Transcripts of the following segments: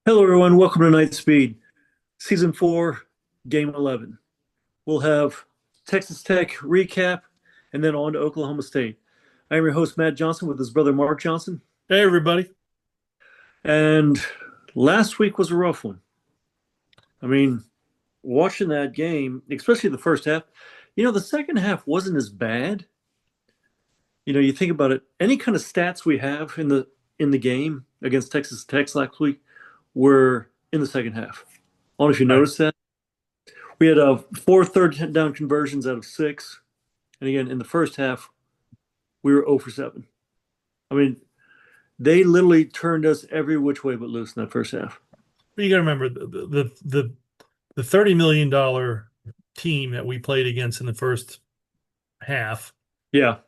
Hello, everyone. Welcome to Knightspeed, Season 4, Game 11. We'll have Texas Tech recap and then on to Oklahoma State. I am your host, Matt Johnson, with his brother, Mark Johnson. Hey, everybody. And last week was a rough one. I mean, watching that game, especially the first half, the second half wasn't as bad. You think about it, any kind of stats we have in the game against Texas Tech last week were in the second half. I don't know if you Right. noticed that. We had four third down conversions out of six. And again, in the first half, we were 0 for 7. I mean, they literally turned us every which way but loose in that first half. But you got to remember the $30 million team that we played against in the first half. Yeah.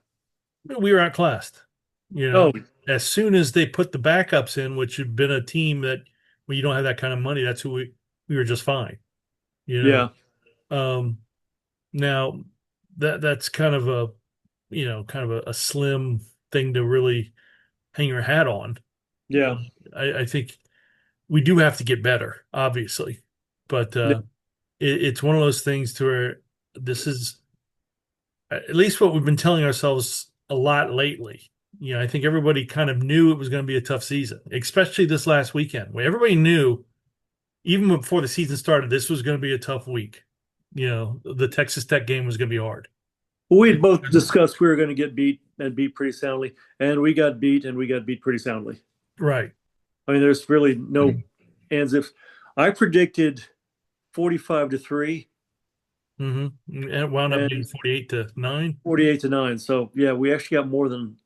We were outclassed. Oh, As soon as they put the backups in, which had been a team that when you don't have that kind of money, that's who we were just fine. You yeah. Now that's kind of a slim thing to really hang your hat on. Yeah. I think we do have to get better, obviously, but it's one of those things to where this is at least what we've been telling ourselves a lot lately. I think everybody kind of knew it was going to be a tough season, especially this last weekend, where everybody knew, even before the season started, this was going to be a tough week. The Texas Tech game was going to be hard. Well, we had both discussed we were going to get beat and beat pretty soundly. And we got beat and we got beat pretty soundly. Right. I mean, there's really no ands if. I predicted 45-3 And it wound up being and 48-9. 48-9. So, yeah, we actually got more than,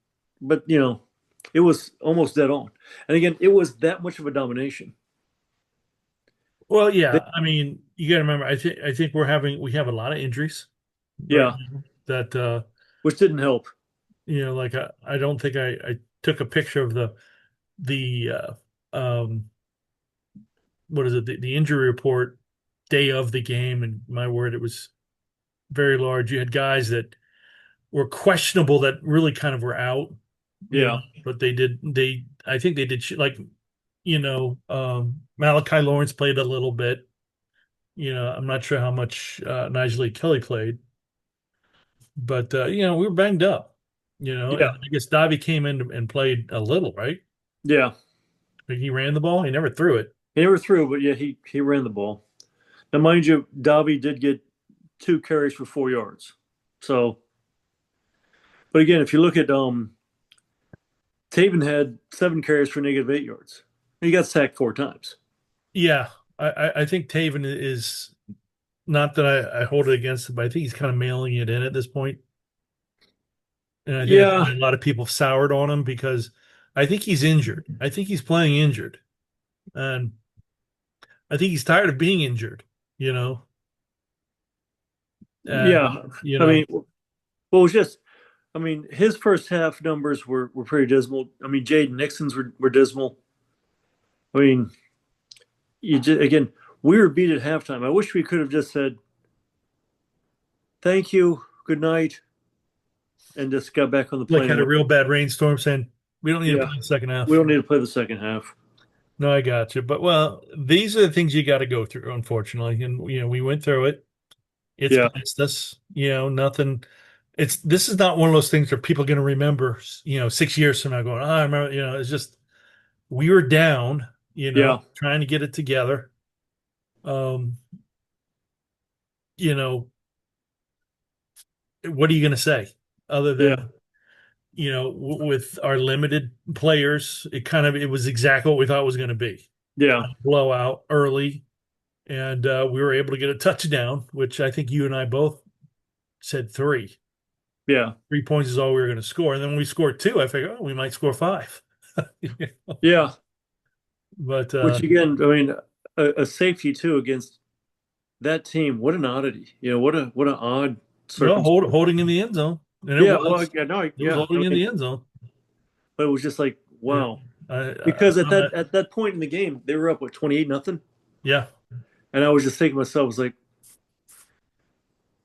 but, it was almost dead on. And again, it was that much of a domination. Well, They, yeah. I mean, you got to remember. I think we have a lot of injuries right yeah, now that which didn't help. like I don't think I took a picture of the what is it, the injury report day of the game, and my word, it was very large. You had guys that were questionable that really kind of were out, Yeah, but they I think they did like Malachi Lawrence played a little bit. I'm not sure how much Nigel Kelly played, but we were banged up. yeah, And I guess Davi came in and played a little, right? yeah. Like he ran the ball, he never threw it. He never threw, but yeah, he ran the ball. Now, mind you, Dobby did get 2 carries for 4 yards. So, but again, if you look at Taven had 7 carries for -8 yards. He got sacked 4 times. Yeah, I think Taven is not that I hold it against him, but I think he's kind of mailing it in at this point. And I think that's Yeah, why a lot of people soured on him because I think he's injured. I think he's playing injured. And I think he's tired of being injured, you know. And yeah. I mean, well, it was just, I mean, his first half numbers were pretty dismal. I mean, Jaden Nixon's were dismal. I mean, you just, again, we were beat at halftime. I wish we could have just said, thank you, good night, and just got back on the like plane had and a went. real bad rainstorm saying we don't need to Yeah, play the second we half. don't need to play the second half. No, I got you. But well, these are the things you got to go through, unfortunately. And we went through it. It's Yeah, past us. Nothing. This is not one of those things where people are going to remember, 6 years from now going, oh, I remember, it's just we were down, yeah, trying to get it together. Um, you know, what are you going to say other yeah, than, with our limited players, it was exactly what we thought it was going to be. yeah, Blowout early, and we were able to get a touchdown, which I think you and I both said three. yeah, 3 points is all we were going to score. And then when we scored two, I figured, oh, we might score five. yeah. But Which again, I mean, a safety too against that team. What an oddity. What an odd no, circumstance. holding in the end zone. And Yeah. Well, yeah, no, it was yeah. holding I in mean, the end zone. but it was just like, Yeah. wow. I Because at found that that, at that point in the game, they were up what 28-0, yeah. and I was just thinking to myself, I was like,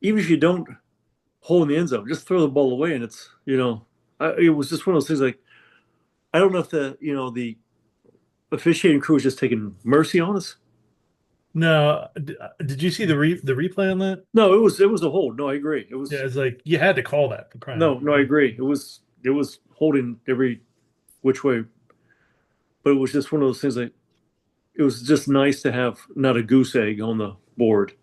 even if you don't hold in the end zone, just throw the ball away, and it was just one of those things. Like, I don't know if the officiating crew was just taking mercy on us. No, did you see the replay on that? No, it was a hold. No, I agree. It Yeah, was it's like you had to call that for crying out no, no, I loud. agree. It was holding every which way, but it was just one of those things that it was just nice to have not a goose egg on the board.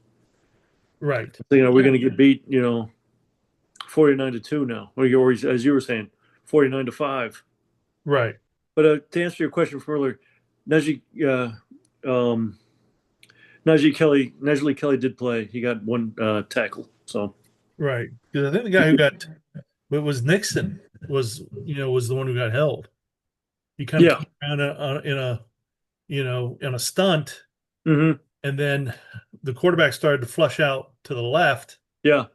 Right. We're Yeah. going to get beat, 49-2 now, or as you were saying, 49-5. Right. But to answer your question from earlier, Najee, um, Najee Kelly did play. He got one tackle. So Right. Because I think the guy who got it was Nixon was the one who got held. He kind of yeah, came around in a in a stunt, hmm and then the quarterback started to flush out to the left yeah,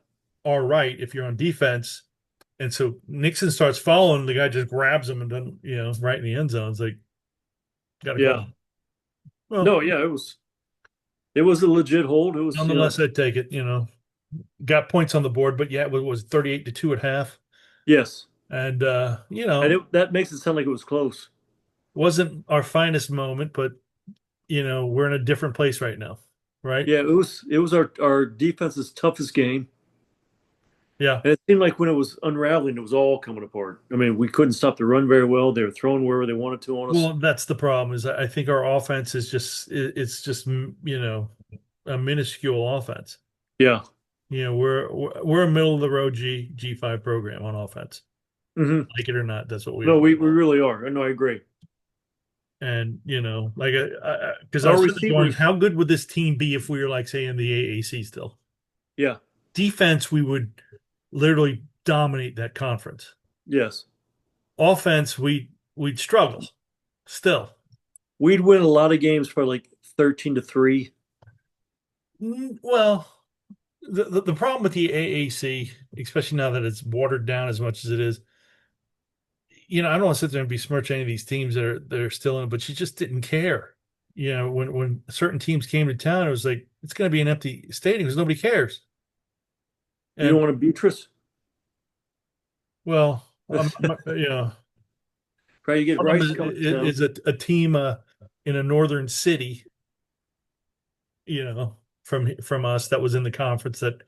or right if you're on defense. And so Nixon starts following, the guy just grabs him and then, right in the end zone. It's like, gotta yeah. call. Well, No, yeah, it was a legit hold. It was, nonetheless, I'd take it, got points on the board, but yeah, it was 38-2 at half. yes, And and that makes it sound like it was close. wasn't our finest moment, but we're in a different place right now. Right? Yeah, it was our defense's toughest game. Yeah. And it seemed like when it was unraveling, it was all coming apart. I mean, we couldn't stop the run very well. They were throwing wherever they wanted to on us. Well, that's the problem is I think our offense is it's just, a minuscule offense. Yeah. We're a middle of the road G5 program on offense. hmm Like it or not, that's what we No, are. we really are. No, I agree. And like because I Our was sitting there going, receivers, how good would this team be if we were like say in the AAC still? yeah, Defense, we would literally dominate that conference. yes. Offense, we'd struggle still. We'd win a lot of games for like 13-3. Well, the problem with the AAC, especially now that it's watered down as much as it is, I don't want to sit there and besmirch any of these teams that are still in it, but you just didn't care. When certain teams came to town, it was like it's going to be an empty stadium because nobody cares. You don't And want a Beatrice? well, Right, you get one of Rice them coming to town. is a team in a northern city, from us that was in the conference that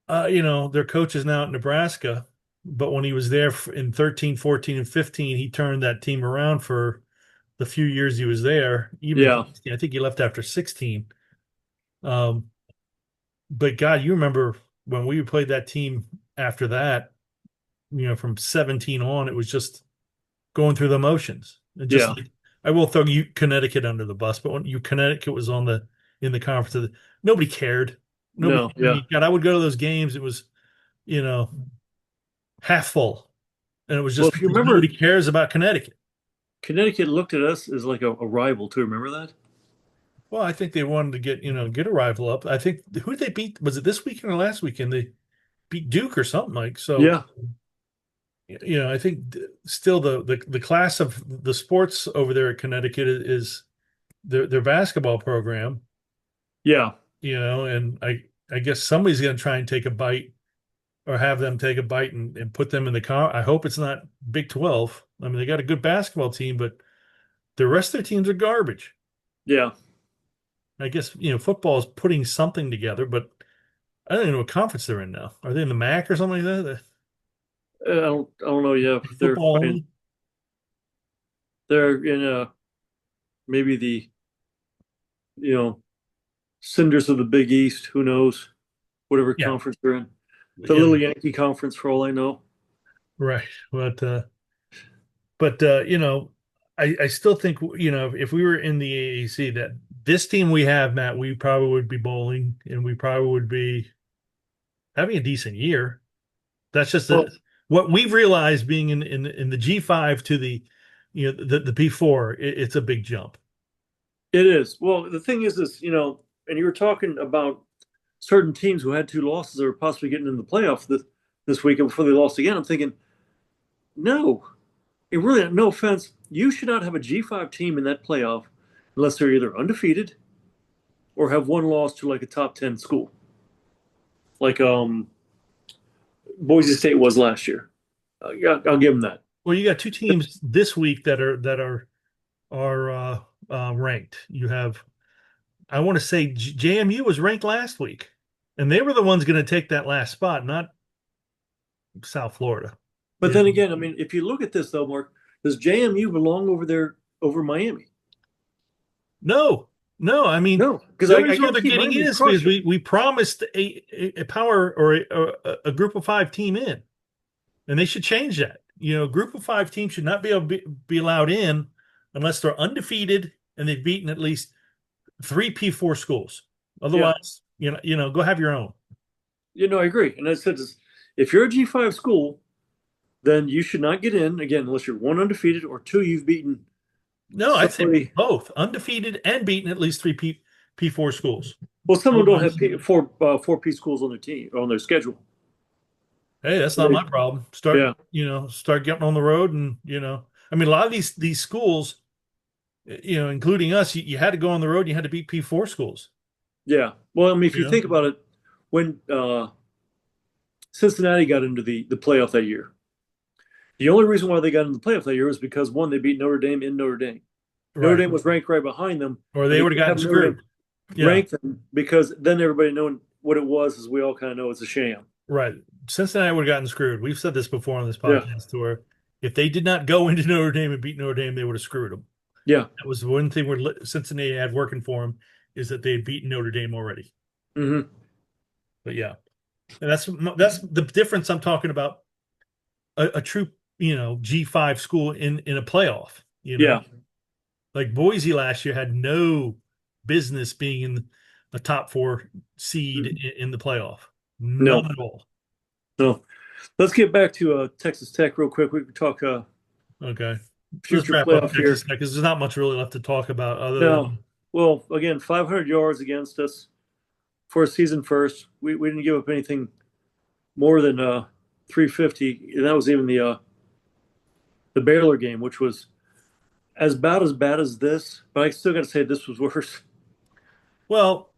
their coach is now at Nebraska, but when he was there in 13, 14, and 15, he turned that team around for the few years he was there. Even Yeah, I think he left after 16. Um, but God, you remember when we played that team after that, from 17 on, it was just going through the motions. And just yeah. like I will throw you Connecticut under the bus, but when Connecticut was in the conference, nobody cared. Nobody. No, I yeah. mean, God, I would go to those games. It was, you know, half full, and it was Well, just if you because nobody remember, cares about Connecticut. Connecticut looked at us as like a rival too. Remember that? Well, I think they wanted to get a rival up. I think who did they beat? Was it this weekend or last weekend? They beat Duke or something like so. Yeah, I think still the class of the sports over there at Connecticut is their basketball program. yeah, And I guess somebody's going to try and take a bite or have them take a bite and put them in the car. I hope it's not Big 12. I mean, they got a good basketball team, but the rest of their teams are garbage. yeah. I guess, football is putting something together, but I don't even know what conference they're in now. Are they in the MAC or something like that? I don't know. Yeah, they're Football fine. only? They're in maybe the you know cinders of the Big East. Who knows? Whatever Yeah. conference they're in. The Yeah. little Yankee conference, for all I know. Right. But I still think, if we were in the AAC, that this team we have, Matt, we probably would be bowling and we probably would be having a decent year. That's just Well, what we've realized being in the G5 to the the P4, it's a big jump. it is. Well, the thing is, and you were talking about certain teams who had two losses that were possibly getting in the playoffs this weekend before they lost again. I'm thinking, no, it really, no offense, you should not have a G5 team in that playoff unless they're either undefeated or have one loss to like a top 10 school, like Boise State was last year. Yeah, I'll give them that. Well, you got two teams this week that are are ranked. You have, I want to say JMU was ranked last week, and they were the ones going to take that last spot, not South Florida. But Yeah. then again, I mean, if you look at this though, Mark, does JMU belong over there over Miami? No, no. I mean, No, because the I, only I reason why guarantee they're getting in Miami's is because crushed them. we promised a power or a group of five team in, and they should change that. Group of five teams should not be able to be allowed in unless they're undefeated and they've beaten at least three P4 schools. Yeah, Otherwise, go have your own. I agree. And I said, if you're a G5 school, then you should not get in again unless you're one undefeated or two you've beaten No, I'd say somebody. both undefeated and beaten at least three P4 schools. Well, some of them don't have Otherwise, four P schools on their team on their schedule. hey, that's not They- my problem. Yeah, Start getting on the road, and I mean, a lot of these schools, including us, you had to go on the road. You had to beat P4 schools. yeah. Well, I mean, if You you know, think about it, when Cincinnati got into the playoff that year, the only reason why they got into the playoff that year was because one, they beat Notre Dame in Notre Dame. Notre right? Dame was ranked right behind them, Or and they they would have couldn't gotten have Notre Dame screwed. Yeah, rank them because then everybody knowing what it was, as we all kind of know, it's a sham. right. Cincinnati would have gotten screwed. We've said this before on this Yeah, podcast, to where if they did not go into Notre Dame and beat Notre Dame, they would have screwed them. yeah. That was one thing where Cincinnati had working for them, is that they had beaten Notre Dame already. Hmm. But yeah, and that's the difference I'm talking about. A true, G5 school in a playoff. Yeah. Like Boise last year had no business being in the top four seed in the playoff. No, None at all. no. Let's get back to Texas Tech real quick. We can talk Okay. Let's future wrap up playoff Texas here. Tech because there's not much really left to talk about other Now, than well, again, 500 yards against us for a season first. We didn't give up anything more than 350, and that was even the Baylor game, which was bad as this. But I still got to say this was worse. well,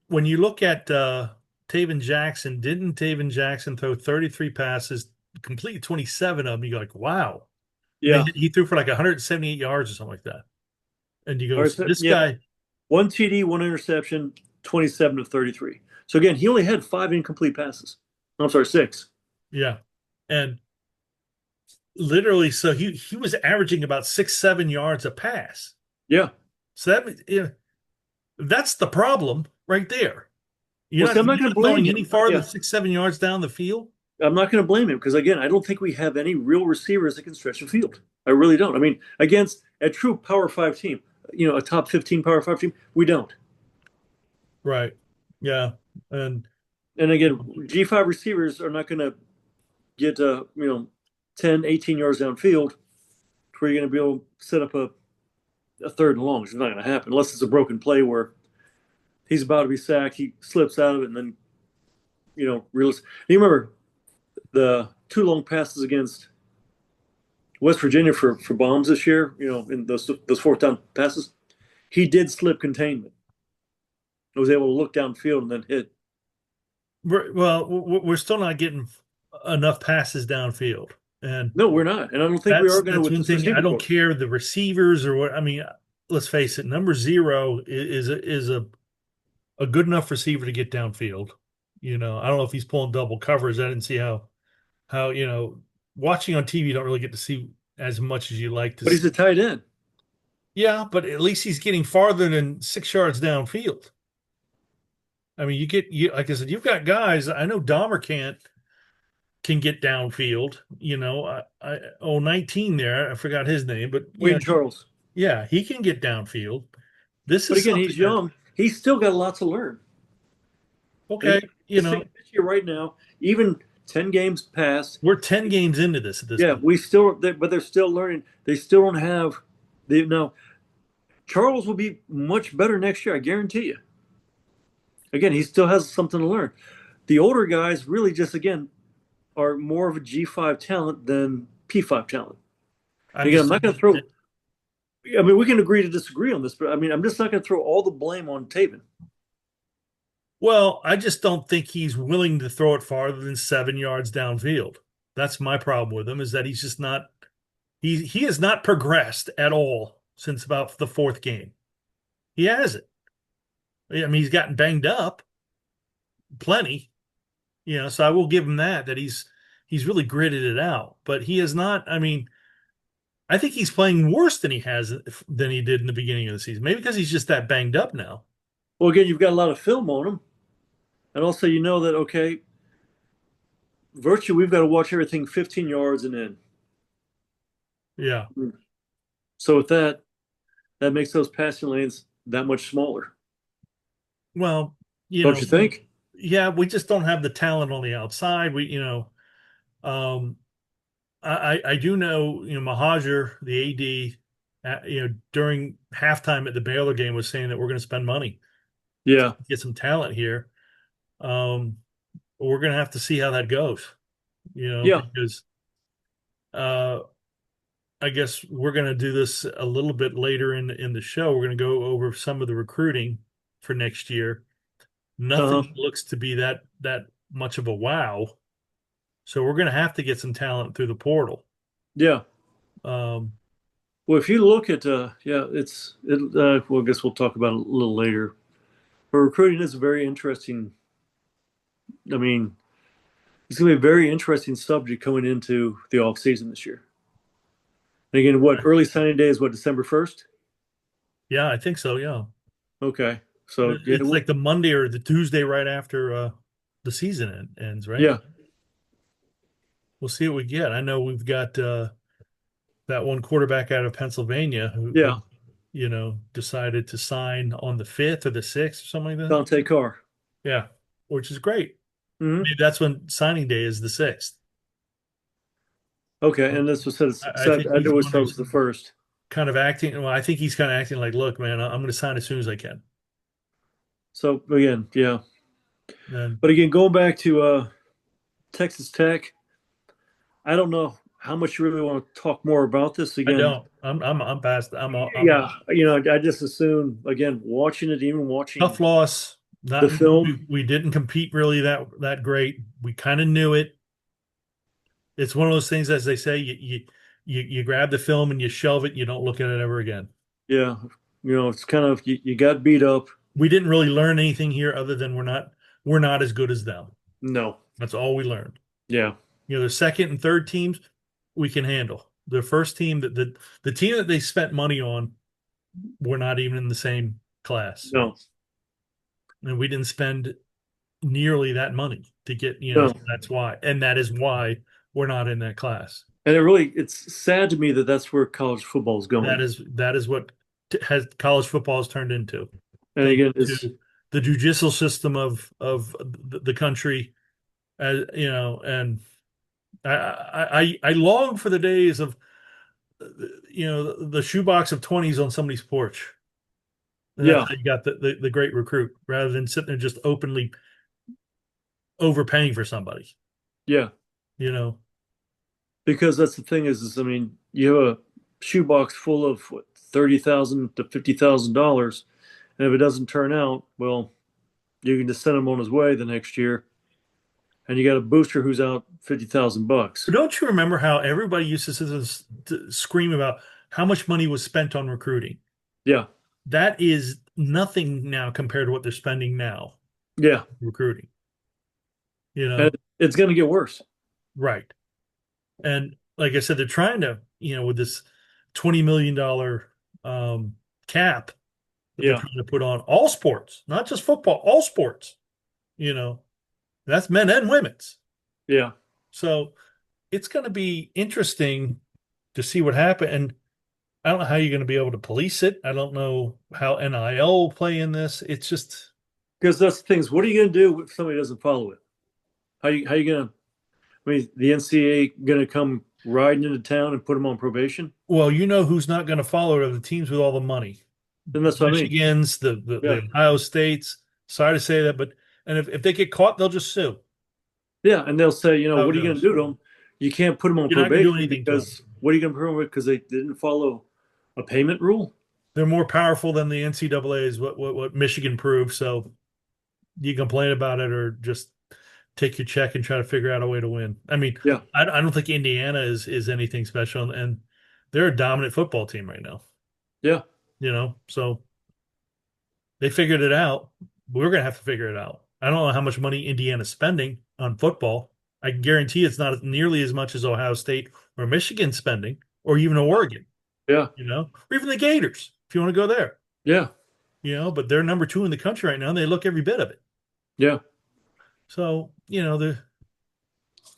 when you look at Taven Jackson, didn't Taven Jackson throw 33 passes, complete 27 of them? You go like, wow. And Yeah. he threw for like 178 yards or something like that. And you All go, right, so so, this yeah. guy, One TD, one interception, 27 of 33. So again, he only had five incomplete passes. I'm sorry, six. yeah. And literally, so he was averaging about 6-7 yards a pass. Yeah. So that's the problem right there. Well, see, I'm not You're going to not blame throwing any him. farther than Yeah. 6-7 yards down the field. I'm not going to blame him because again, I don't think we have any real receivers that can stretch the field. I really don't. I mean, against a true Power Five team, a top 15 Power Five team, we don't. Right. Yeah. And And again, G5 receivers are not going to get 10, 18 yards downfield where you're going to be able to set up a third and long. It's not going to happen unless it's a broken play where he's about to be sacked, he slips out of it, and then realize. You remember the two long passes against West Virginia for bombs this year, in those fourth down passes. He did slip containment. He was able to look downfield and then hit. we're still not getting enough passes downfield. And No, we're not. And I don't think we that's are going to that's with one this thing. I receiver don't core. care the receivers or what. I mean, let's face it, number 0 is a good enough receiver to get downfield. I don't know if he's pulling double covers. I didn't see how watching on TV, you don't really get to see as much as you like to But he's see. a tight end. Yeah, but at least he's getting farther than 6 yards downfield. I mean, like I said, you've got guys. I know Dahmer can get downfield. I 19 there. I forgot his name, but Wayne Charles. yeah, he can get downfield. This But is again, something he's that young. He's still got a lot to learn. And okay. this year, right now, even 10 games past, We're 10 games into this at this yeah, point. but they're still learning. They still don't have now. Charles will be much better next year, I guarantee you. Again, he still has something to learn. The older guys really just again are more of a G5 talent than P5 talent. And I'm again, I'm just not going to throw. I mean, we can agree to disagree on this, but I mean, I'm just not going to throw all the blame on Taven. well, I just don't think he's willing to throw it farther than 7 yards downfield. That's my problem with him, is that he's just not He has not progressed at all since about the fourth game. He hasn't. I mean, he's gotten banged up plenty, so I will give him that he's really gritted it out. But he has not, I mean, I think he's playing worse than he did in the beginning of the season. Maybe because he's just that banged up now. Well, again, you've got a lot of film on him, and also you know that okay, virtually we've got to watch everything 15 yards and in. Yeah. So with that, that makes those passing lanes that much smaller. Well, you Don't know, you think? yeah, we just don't have the talent on the outside. Um, I do know, Mahajer, the AD, during halftime at the Baylor game was saying that we're going to spend money Yeah. get some talent here. Um, we're going to have to see how that goes, Yeah. because uh, I guess we're going to do this a little bit later in the show. We're going to go over some of the recruiting for next year. Uh-huh. Nothing looks to be that much of a wow. So we're going to have to get some talent through the portal. Yeah. Um, Well, if you look at yeah, well, I guess we'll talk about it a little later. But recruiting is a very interesting. I mean, it's going to be a very interesting subject coming into the off season this year. And again, what early signing day is what December 1st? yeah, I think so. Yeah. Okay, so yeah, It's like the Monday or the Tuesday right after the season ends, right? yeah, We'll see what we get. I know we've got that one quarterback out of Pennsylvania who yeah. decided to sign on the 5th or the 6th or something like that. Dante Carr. Yeah, which is great. Hmm. Maybe that's when signing day is the 6th. Okay, and this was said. I think I he's the always one thought it was who's the first. kind of acting. Well, I think he's kind of acting like, look, man, I'm going to sign as soon as I can. So again, yeah. And But again, going back to Texas Tech, I don't know how much you really want to talk more about this. I Again, don't. I'm past. I'm yeah, I just assume again watching it, even watching tough loss. Not the film. we didn't compete really that great. We kind of knew it. It's one of those things, as they say, you grab the film and you shelve it. You don't look at it ever again. Yeah, it's kind of you got beat up. We didn't really learn anything here other than we're not as good as them. No, That's all we learned. yeah, The second and third teams we can handle. The first team the team that they spent money on, we're not even in the same class, no, and we didn't spend nearly that money to get. no. So that's why, and that is why we're not in that class. And it's sad to me that that's where college football is That going. is that is what has college football has turned into. And Thanks again, it's to the judicial system of the country, and I long for the days of the shoebox of 20s on somebody's porch. And that's yeah, how you got the great recruit rather than sitting there just openly overpaying for somebody, yeah. you know. Because that's the thing is I mean, you have a shoebox full of what, $30,000 to $50,000, and if it doesn't turn out, well, you can just send him on his way the next year, and you got a booster who's out $50,000. But don't you remember how everybody used to scream about how much money was spent on recruiting? Yeah, That is nothing now compared to what they're spending now yeah, recruiting, and it's going to get worse. right. And like I said, they're trying to, with this $20 million cap that they're Yeah, trying to put on all sports, not just football, all sports, you know, that's men and women's. yeah. So it's going to be interesting to see what happens. And I don't know how you're going to be able to police it. I don't know how NIL will play in this. It's just, Because that's the things. What are you going to do if somebody doesn't follow it? How you going to? I mean, the NCAA going to come riding into town and put them on probation? well, who's not going to follow it are the teams with all the money. Then that's what I mean. Michigan's, the Yeah, Ohio States. Sorry to say that, but and if they get caught, they'll just sue. yeah, and they'll say, How it what are you going to goes. do to them? You can't put them on You're not going to do probation anything to them. because what are you going to put them with? Because they didn't follow a payment rule? They're more powerful than the NCAA is what Michigan proved. So you complain about it or just take your check and try to figure out a way to win. I mean, Yeah, I don't think Indiana is anything special, and they're a dominant football team right now. Yeah. So they figured it out. We're gonna have to figure it out. I don't know how much money Indiana's spending on football. I guarantee it's not nearly as much as Ohio State or Michigan spending, or even Oregon, Yeah. or even the Gators, if you want to go there. Yeah. But they're number 2 in the country right now, and they look every bit of it. Yeah. So,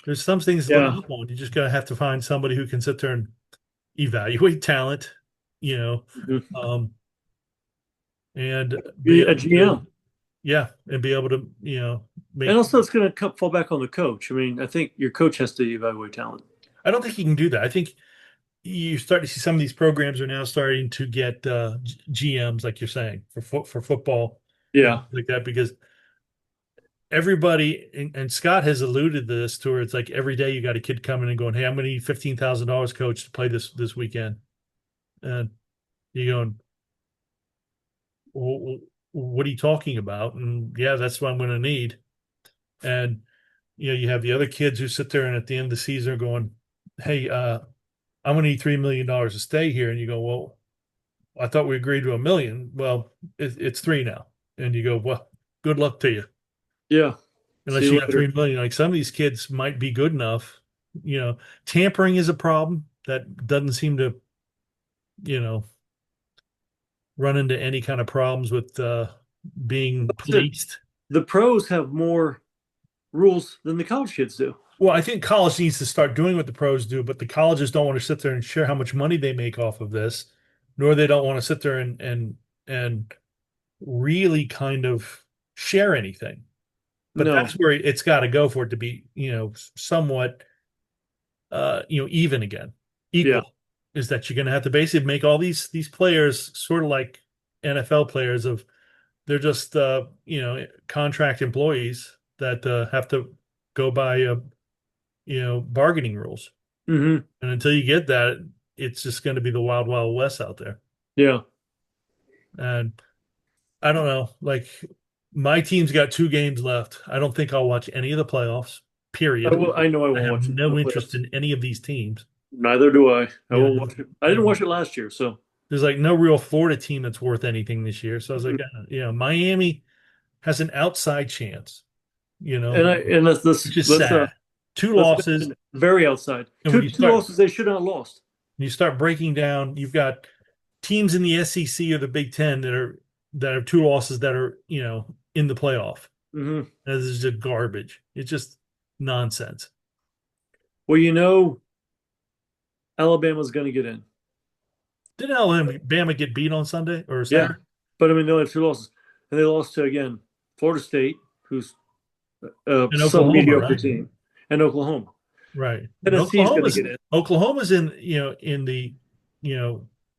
there's some things to look Yeah. up on. You just gotta have to find somebody who can sit there and evaluate talent, you know, Mhm. um, and be Be a able to, GM. yeah, and be able to, And make. also, it's going to fall back on the coach. I mean, I think your coach has to evaluate talent. I don't think you can do that. I think you start to see some of these programs are now starting to get GMs, like you're saying, for football and Yeah. things like that, because everybody and Scott has alluded to this to where it's like every day you got a kid coming and going, "Hey, I'm going to need $15,000, coach, to play this weekend," and you're going, well, "What are you talking about?" And yeah, that's what I'm going to need. And you have the other kids who sit there and at the end of the season are going, "Hey, I'm going to need $3 million to stay here," and you go, "Well, I thought we agreed to 1 million. Well, it's three now." And you go, "Well, good luck to you." Yeah. See Unless you you got later. 3 million. Like some of these kids might be good enough. Tampering is a problem that doesn't seem to, you know, run into any kind of problems with being The, policed. the pros have more rules than the college kids do. Well, I think college needs to start doing what the pros do, but the colleges don't want to sit there and share how much money they make off of this, nor they don't want to sit there and really kind of share anything. But that's No. where it's got to go for it to be, somewhat even again, Yeah. equal, is that you're going to have to basically make all these players sort of like NFL players of they're just contract employees that have to go by bargaining rules. Hmm. And until you get that, it's just going to be the wild wild west out there. Yeah. And I don't know, like my team's got 2 games left. I don't think I'll watch any of the playoffs. Period. I know I I won't have watch the no interest playoffs. in any of these teams. Neither do I. I You won't know, watch it. I didn't and watch it last year, so. there's like no real Florida team that's worth anything this year. So I was like, Miami has an outside chance, And which is sad. Two let's losses, mention very outside. and when Two losses they should not have lost. you start breaking down, you've got teams in the SEC or the Big Ten that have 2 losses that are in the playoff. Hmm. And this is just garbage. It's just nonsense. Well, Alabama's going to get in. Didn't Alabama get beat on Sunday or Yeah, Saturday? but I mean they only have two losses, and they lost to again Florida State, who's In some Oklahoma, mediocre right? team, and Oklahoma. Right. And Tennessee's going to get in. Oklahoma's in the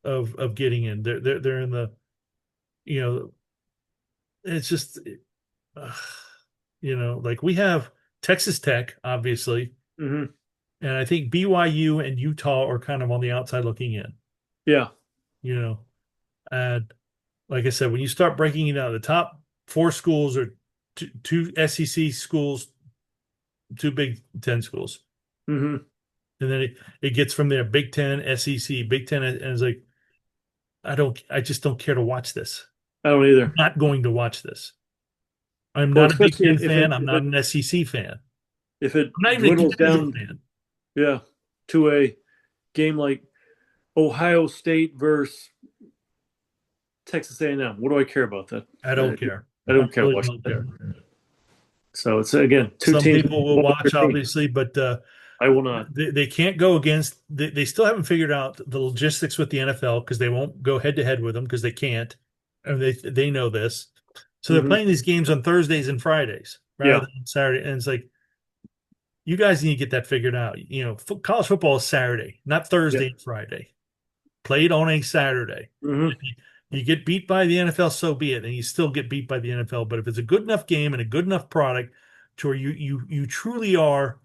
of getting in. They're in the you know it's just uh, like we have Texas Tech obviously, Hmm. and I think BYU and Utah are kind of on the outside looking in. Yeah. You know, and like I said, when you start breaking it out, the top 4 schools are two SEC schools, 2 Big 10 schools. Hmm. And then it gets from there Big Ten, SEC, Big Ten, and it's like I just don't care to watch this. I don't I'm either. not going to watch this. I'm Well, not a Big especially Ten fan. I'm not an SEC fan. I'm if it not even a dwindles Gonzaga down, fan. yeah, to a game like Ohio State versus Texas A&M. What do I care about that? I don't care. I I don't care really about don't that. care. So it's again two Some teams, people will one watch, other team. obviously, but I will not. they can't go against. They still haven't figured out the logistics with the NFL because they won't go head to head with them because they can't, and they know this. So they're Hmm. playing these games on Thursdays and Fridays rather Yeah. than Saturday, and it's like you guys need to get that figured out. College football is Saturday, not Yeah. Thursday and Friday. Played on a Saturday. Hmm. If you get beat by the NFL, so be it, and you still get beat by the NFL. But if it's a good enough game and a good enough product to where you truly are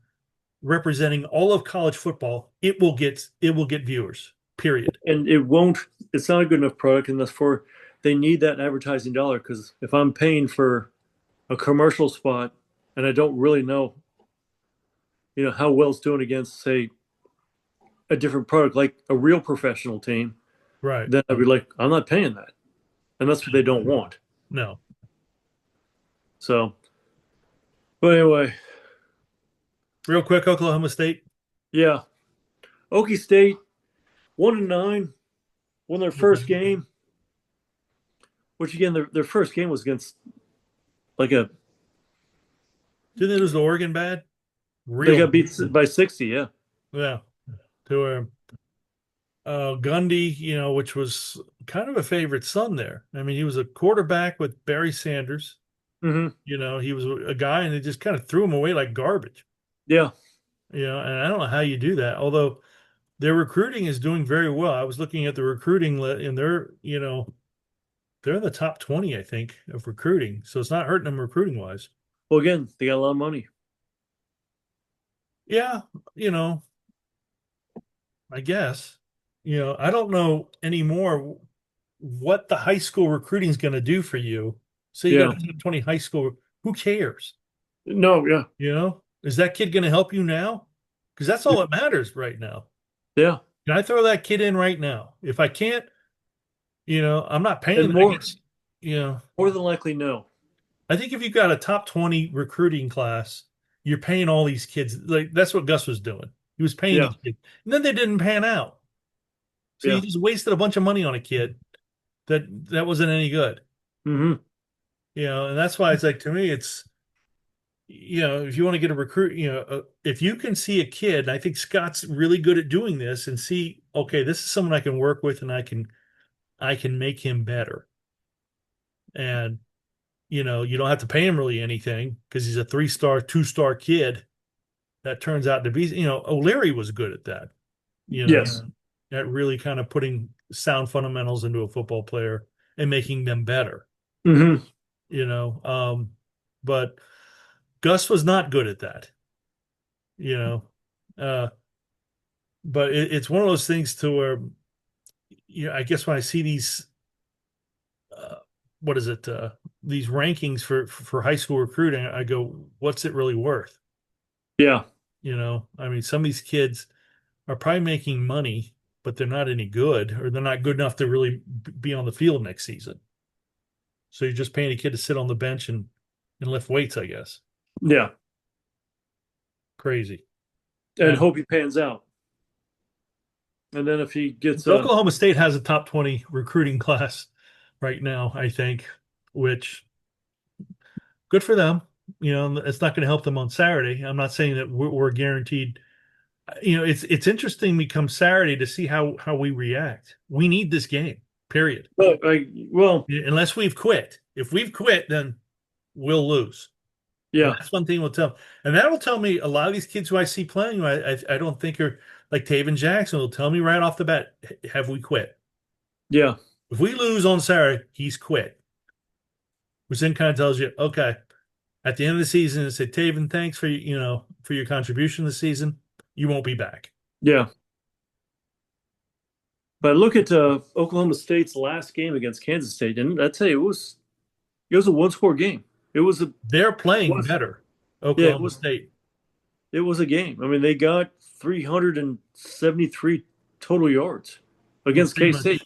representing all of college football, it will get viewers. Period. And it won't. It's not a good enough product, and that's for they need that advertising dollar because if I'm paying for a commercial spot and I don't really know, how well it's doing against, say, a different product, like a real professional team, Right. then I'd be like, I'm not paying that. And that's what they don't want. No. So, but anyway, Real quick, Oklahoma State. yeah. Okie State, 1-9, won their first game, which again, their first game was against like a, Didn't they lose to Oregon bad? they Real. got beat by 60. Yeah. Yeah. To Gundy, which was kind of a favorite son there. I mean, he was a quarterback with Barry Sanders. Hmm. He was a guy, and they just kind of threw him away like garbage. Yeah. And I don't know how you do that. Although their recruiting is doing very well. I was looking at the recruiting, and they're in the top 20, I think, of recruiting. So it's not hurting them recruiting wise. Well, again, they got a lot of money. Yeah, you know, I guess. I don't know anymore what the high school recruiting is going to do for you. So you got Yeah. a top 20 high school. Who cares? No. Yeah. Is that kid going to help you now? Because that's all that matters right now. Yeah. Can I throw that kid in right now? If I can't, I'm not And paying. I more, guess, you know, more than likely, no. I think if you've got a top 20 recruiting class, you're paying all these kids. Like that's what Gus was doing. He was paying Yeah. these kids. And then they didn't pan out. So you Yeah. just wasted a bunch of money on a kid that wasn't any good. Hmm. And that's why it's like to me, it's if you want to get a recruit, if you can see a kid, and I think Scott's really good at doing this and see, okay, this is someone I can work with and I can make him better. And you don't have to pay him really anything because he's a 3-star, 2-star kid that turns out to be, O'Leary was good at that, you know, Yes. at really kind of putting sound fundamentals into a football player and making them better, Hmm. you know. But Gus was not good at that, you know. Uh, but it's one of those things to where, I guess when I see these, uh, what is it, these rankings for high school recruiting, I go, what's it really worth? Yeah. I mean, some of these kids are probably making money, but they're not any good, or they're not good enough to really be on the field next season. So you're just paying a kid to sit on the bench and lift weights, I guess. Yeah. Crazy. And And hope he pans out. And then if he gets Oklahoma State has a top 20 recruiting class right now, I think, which good for them. It's not going to help them on Saturday. I'm not saying that we're guaranteed. It's interesting become Saturday to see how we react. We need this game, period. well, Unless we've quit. If we've quit, then we'll lose. And yeah. that's one thing we'll tell. And that will tell me a lot of these kids who I see playing, who I don't think are like Taven Jackson, will tell me right off the bat, have we quit? Yeah. If we lose on Saturday, he's quit. Which then kind of tells you, okay, at the end of the season, it said, Taven, thanks for your contribution this season. You won't be back. Yeah. But look at Oklahoma State's last game against Kansas State, and I tell you, it was a one-score game. It was a They're playing was better, yeah, it Oklahoma was State. it was a game. I mean, they got 373 total yards against Pretty K much. State.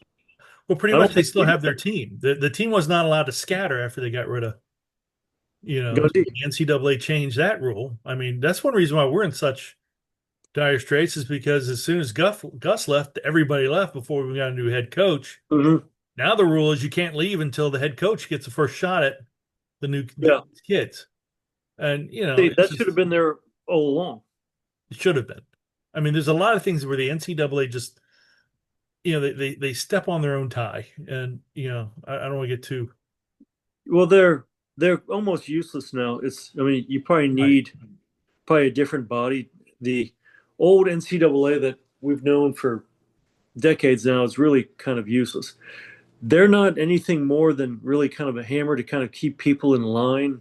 Well, pretty I don't much they think still have their team. The team was not allowed to scatter after they got rid of, Gundy. the NCAA changed that rule. I mean, that's one reason why we're in such dire straits is because as soon as Gus left, everybody left before we got a new head coach. Hmm. Now the rule is you can't leave until the head coach gets the first shot at the Yeah, kids. And, it's that should have just, been there all along. it should have been. I mean, there's a lot of things where the NCAA just, they step on their own tie. And, I don't want to get too. Well, they're almost useless now. I mean, you probably Right. need a different body. The old NCAA that we've known for decades now is really kind of useless. They're not anything more than really kind of a hammer to kind of keep people in line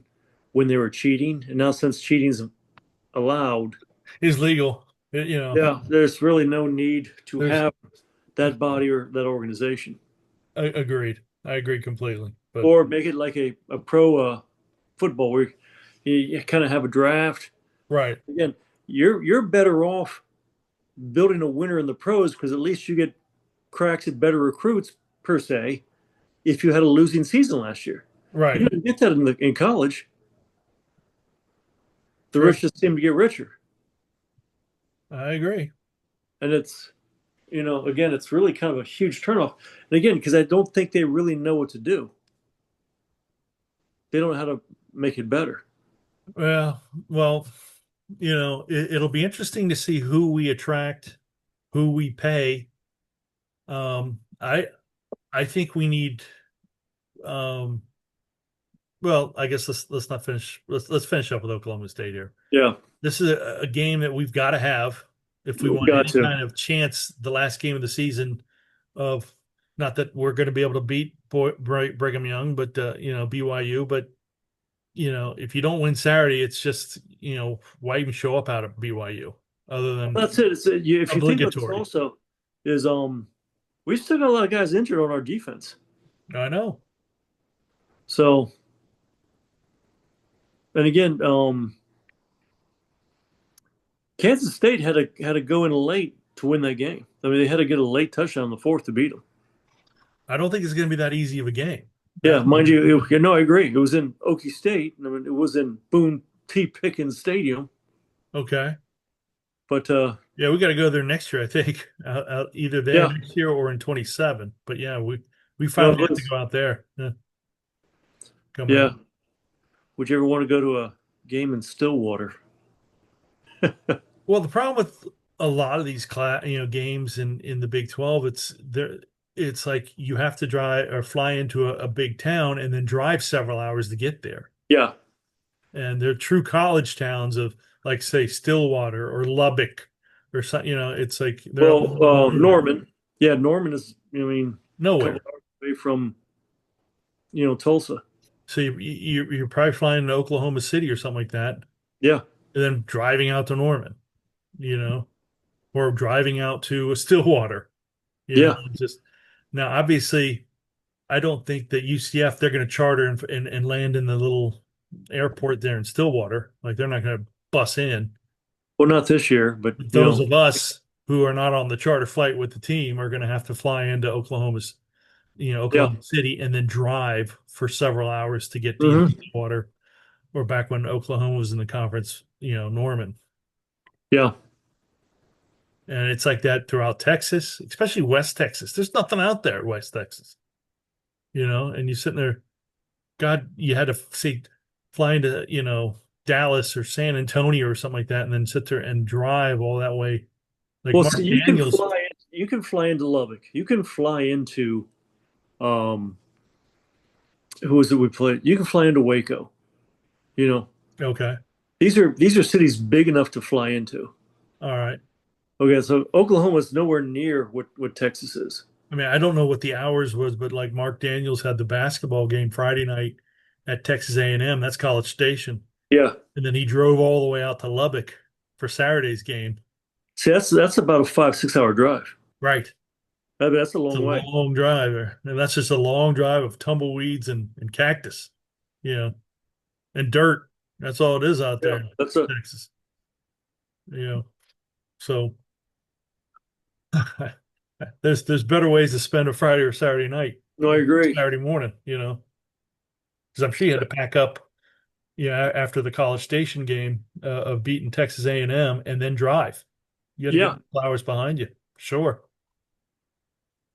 when they were cheating. And now since cheating's allowed, Is legal. yeah, there's really no need to There's have that body or that organization. agreed. I agree completely. But Or make it like a pro football where you kind of have a draft. right. Again, you're better off. building a winner in the pros because at least you get cracks at better recruits per se if you had a losing season last year. You Right. didn't get that in college. The True. rich just seem to get richer, I agree. and it's again it's really kind of a huge turnoff. And again, because I don't think they really know what to do. They don't know how to make it better. Well, it'll be interesting to see who we attract, who we pay. Um, I I think we need. Um, well, I guess let's not finish. Let's finish up with Oklahoma State here. Yeah, This is a game that we've got to have if we we want got any to. kind of chance. The last game of the season of not that we're going to be able to beat Brigham Young, but BYU. But if you don't win Saturday, it's just why even show up out of BYU other than That's it. If you think about this, obligatory? also is we still got a lot of guys injured on our defense. I know. So, and again, Kansas State had to go in late to win that game. I mean, they had to get a late touchdown in the fourth to beat them. I don't think it's going to be that easy of a game. Yeah, That's mind you, no, I agree. It was in Okie State. I mean, it was in Boone T. Pickens Stadium. okay. But Yeah, we got to go there next year. I think either there yeah, next year or in 27. But yeah, we no, finally have to go out there. Yeah, coming up. yeah. Would you ever want to go to a game in Stillwater? Well, the problem with a lot of these games in the Big 12, it's there. It's like you have to drive or fly into a big town and then drive several hours to get there. Yeah. And they're true college towns of like say Stillwater or Lubbock or something. It's like they're a Well, little remote. Norman. Yeah, Norman is. I mean, a couple Nowhere. hours away from Tulsa. So you're probably flying to Oklahoma City or something like that, Yeah, and then driving out to Norman, you know, or driving out to Stillwater. yeah. Just now, obviously, I don't think that UCF they're going to charter and land in the little airport there in Stillwater. Like they're not going to bus in. Well, not this year, but Those of us who are not on the charter flight with the team are going to have to fly into yeah. Oklahoma City and then drive for several hours to get to either Hmm. Stillwater or back when Oklahoma was in the conference, Norman. Yeah. And it's like that throughout Texas, especially West Texas. There's nothing out there at West Texas, and you're sitting there, God, you had to say fly into, Dallas or San Antonio or something like that, and then sit there and drive all that way. Like Well, Mark see, you can Daniels, fly. You can fly into Lubbock. You can fly into um, who is it we played? You can fly into Waco. You know, okay, these are cities big enough to fly into. all right. Okay, so Oklahoma is nowhere near what Texas is. I mean, I don't know what the hours was, but like Mark Daniels had the basketball game Friday night at Texas A&M. That's College Station, Yeah. and then he drove all the way out to Lubbock for Saturday's game. See, that's about a 5-6 hour drive. Right. I mean, that's a It's a long way. long drive, and that's just a long drive of tumbleweeds and cactus, you know, and dirt. That's all it is out Yeah, there in that's a Texas, you know. So there's better ways to spend a Friday or Saturday night, no, I agree. Saturday morning, because I'm sure you had to pack up, after the College Station game of beating Texas A&M and then drive. You had to Yeah, get flowers behind you, sure.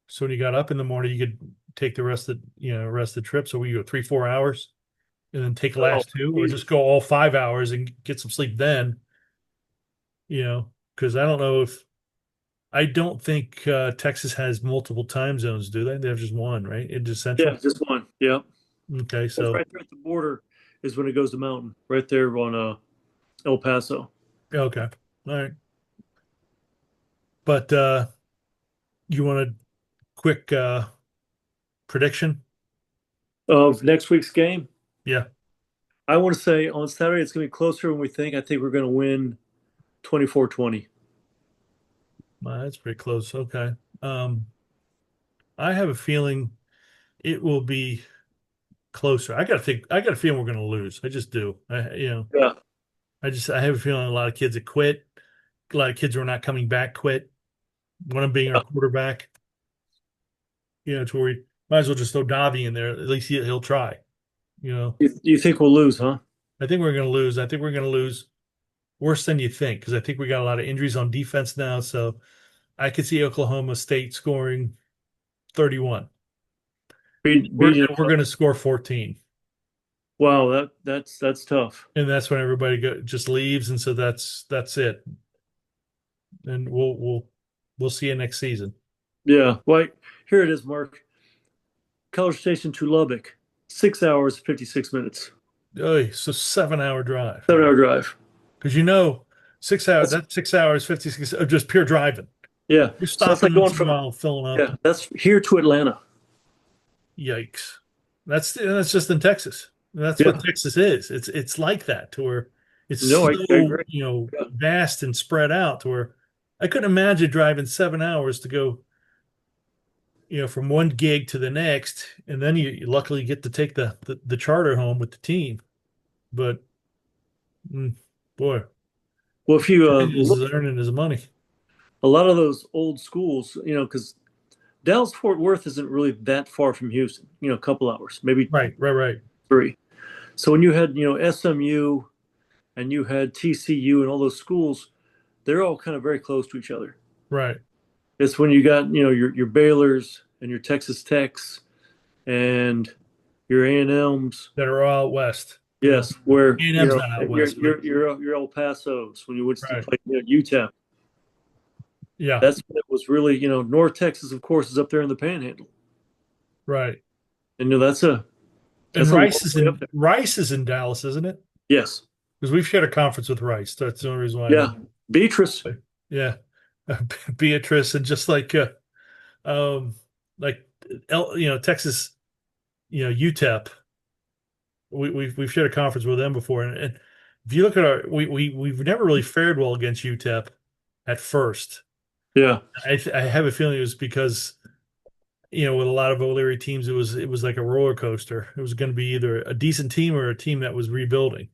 So when you got up in the morning, you could take the rest of the trip. So we go 3-4 hours and then take the oh, last two, or easy. just go all 5 hours and get some sleep then, because I don't think Texas has multiple time zones, do they? They have just one, right? It's just Yeah, central. just one. Yeah, Okay, that's so right there at the border is when it goes to Mountain, right there on El Paso. okay, all right. But you want a quick prediction? Of next week's game, Yeah, I want to say on Saturday it's going to be closer than we think. I think we're going to win 24-20. that's pretty close. Okay. Um, I have a feeling it will be closer. I got a feeling we're going to lose. I just do. Yeah, I have a feeling a lot of kids that quit. a lot of kids who are not coming back quit. One of them being our quarterback. To where we might as well just throw Davi in there. At least he'll try. You know, You think we'll lose, huh? I think we're going to lose. I think we're going to lose worse than you think because I think we got a lot of injuries on defense now. So I could see Oklahoma State scoring 31. We're Beating. we're going to score 14, Wow, that's tough. and that's when everybody just leaves, and so that's it. And we'll see you next season. Yeah. Well, here it is, Mark. College Station to Lubbock, 6 hours 56 minutes, Oy, so 7 hour drive 7 hour drive. because 6 hours. That's That's 6 hours 56 of just pure driving. yeah. You're So that's like stopping going once in a from while, filling up. yeah. That's here to Atlanta. Yikes! That's just in Texas. That's what Yeah. Texas is. It's like that to where it's No, I so agree. Yeah. vast and spread out to where I couldn't imagine driving 7 hours to go from one gig to the next, and then you luckily get to take the charter home with the team. But mm, boy, Well, if you is look, earning his money. a lot of those old schools, because Dallas Fort Worth isn't really that far from Houston. A couple hours, maybe Right, right, right, three. So when you had SMU and you had TCU and all those schools, they're all kind of very close to each other. right. It's when you got your Baylor's and your Texas Techs and your A&Ms. That are all out west. Yeah, Yes, where A&M's not out west, but your El Pasos when you went to right, play UTEP. yeah, That's when it was really North Texas, of course, is up there in the Panhandle, right. and And that's a long way up there. Rice is in Dallas, isn't it? Yes, Because we've shared a conference with Rice. That's the only reason why I yeah, know. Beatrice. Yeah, Beatrice, and just um, like Texas, UTEP. We've shared a conference with them before, and if you look at we've never really fared well against UTEP at first. Yeah, I have a feeling it was because with a lot of O'Leary teams, it was like a roller coaster. It was going to be either a decent team or a team that was rebuilding,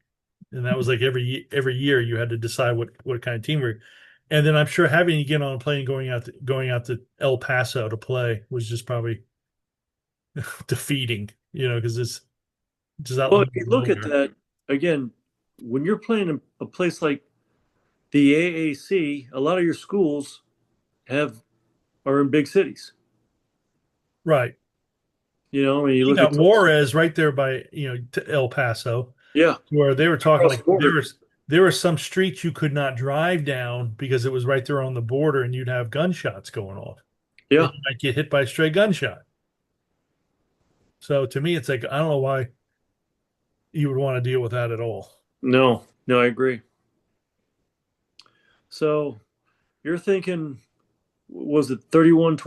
and that was like every year you had to decide what kind of team we're. And then I'm sure having to get on a plane going out to El Paso to play was just probably defeating, because it's just out in well, the if you middle look of at nowhere. that again, when you're playing in a place like the AAC, a lot of your schools have are in big cities. Right. I mean, you You look got at Tulsa. Juarez right there by to El Paso, Yeah, where they were talking across the like border. there were some streets you could not drive down because it was right there on the border, and you'd have gunshots going off, and Yeah, you might get hit by a stray gunshot. So to me, it's like I don't know why you would want to deal with that at all. no, no, I agree. So you're thinking, was it 31-20,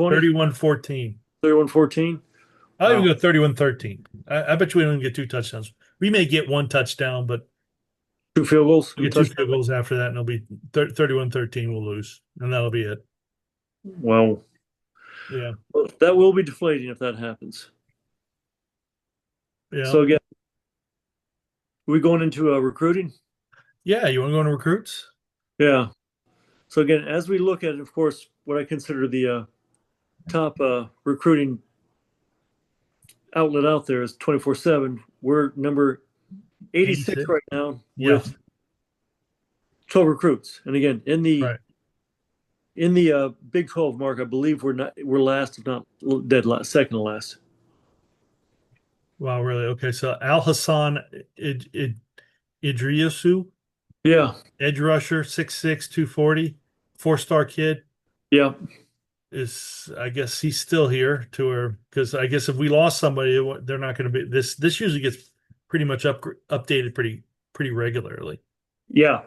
31-14. 31-14? I'll even Wow, go 31-13. I bet you we don't even get two touchdowns. We may get one touchdown, but two field goals we'll and a get two touchdown. field goals after that, and it'll be 31-13. We'll lose, and that'll be it. Wow, Yeah. well, that will be deflating if that happens. Yeah. So again, we going into recruiting? Yeah. You want to go into recruits? Yeah. So again, as we look at, of course, what I consider the top recruiting outlet out there is 24/7. We're number 86 86. right now Yeah. with 12 recruits. And again, Right. in the Big 12 mark, I believe we're last, if not dead last, second to last. Wow. Really? Okay. So Al Hassan Idrisu, Yeah, edge rusher, 6'6", 240, 4-star kid. yeah, I guess he's still here to her because I guess if we lost somebody, they're not going to be this. This usually gets pretty much updated pretty regularly. yeah,